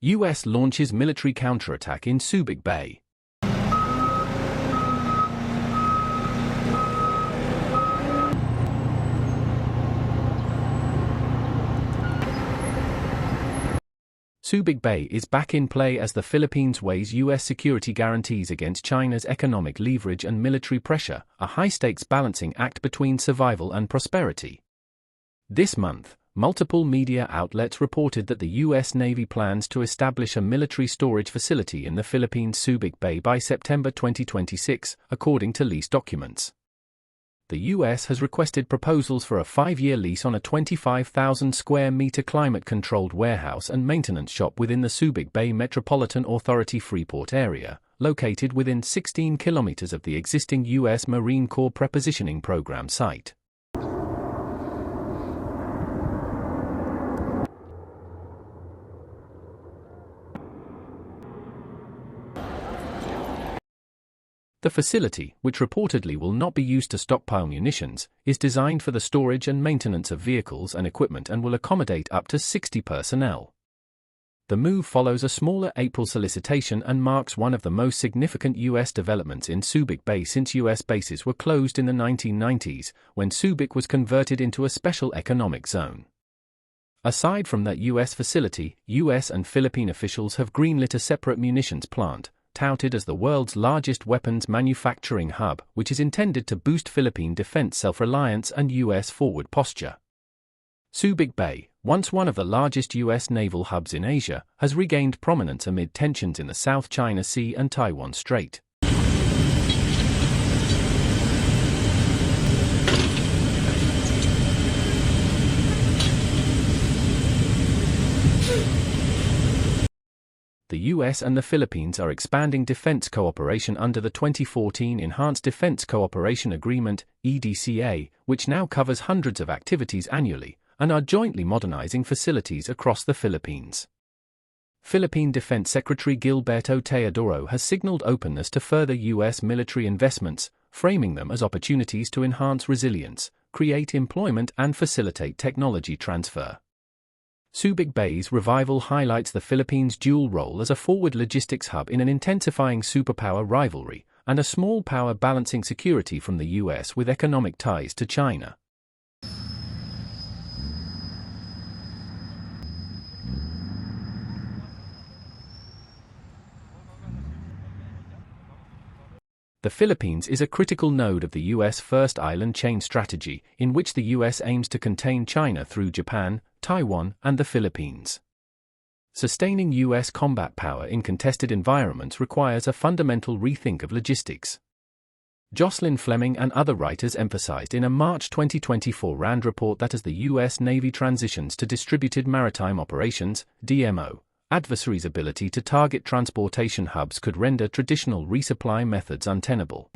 U.S. launches military counterattack in Subic Bay. Subic Bay is back in play as the Philippines weighs U.S. security guarantees against China's economic leverage and military pressure, a high-stakes balancing act between survival and prosperity. This month, multiple media outlets reported that the U.S. Navy plans to establish a military storage facility in the Philippines Subic Bay by September 2026, according to lease documents. The U.S. has requested proposals for a 5-year lease on a 25,000 square meter climate-controlled warehouse and maintenance shop within the Subic Bay Metropolitan Authority Freeport area, located within 16 kilometers of the existing U.S. Marine Corps prepositioning program site. The facility, which reportedly will not be used to stockpile munitions, is designed for the storage and maintenance of vehicles and equipment and will accommodate up to 60 personnel. The move follows a smaller April solicitation and marks one of the most significant U.S. developments in Subic Bay since U.S. bases were closed in the 1990s, when Subic was converted into a special economic zone. Aside from that U.S. facility, U.S. and Philippine officials have greenlit a separate munitions plant, touted as the world's largest weapons manufacturing hub, which is intended to boost Philippine defense self-reliance and U.S. forward posture. Subic Bay, once one of the largest U.S. naval hubs in Asia, has regained prominence amid tensions in the South China Sea and Taiwan Strait. The U.S. and the Philippines are expanding defense cooperation under the 2014 Enhanced Defense Cooperation Agreement, EDCA, which now covers hundreds of activities annually, and are jointly modernizing facilities across the Philippines. Philippine Defense Secretary Gilberto Teodoro has signaled openness to further U.S. military investments, framing them as opportunities to enhance resilience, create employment and facilitate technology transfer. Subic Bay's revival highlights the Philippines' dual role as a forward logistics hub in an intensifying superpower rivalry, and a small power balancing security from the U.S. with economic ties to China. The Philippines is a critical node of the U.S. First Island Chain strategy, in which the U.S. aims to contain China through Japan, Taiwan, and the Philippines. Sustaining U.S. combat power in contested environments requires a fundamental rethink of logistics. Jocelyn Fleming and other writers emphasized in a March 2024 RAND report that as the U.S. Navy transitions to distributed maritime operations, DMO, adversaries' ability to target transportation hubs could render traditional resupply methods untenable.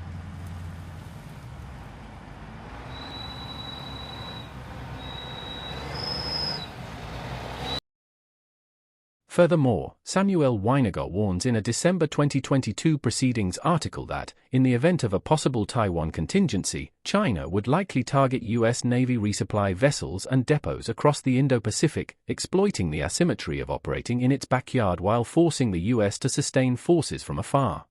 Furthermore, Samuel Weininger warns in a December 2022 Proceedings article that, in the event of a possible Taiwan contingency, China would likely target U.S. Navy resupply vessels and depots across the Indo-Pacific, exploiting the asymmetry of operating in its backyard while forcing the U.S. to sustain forces from afar.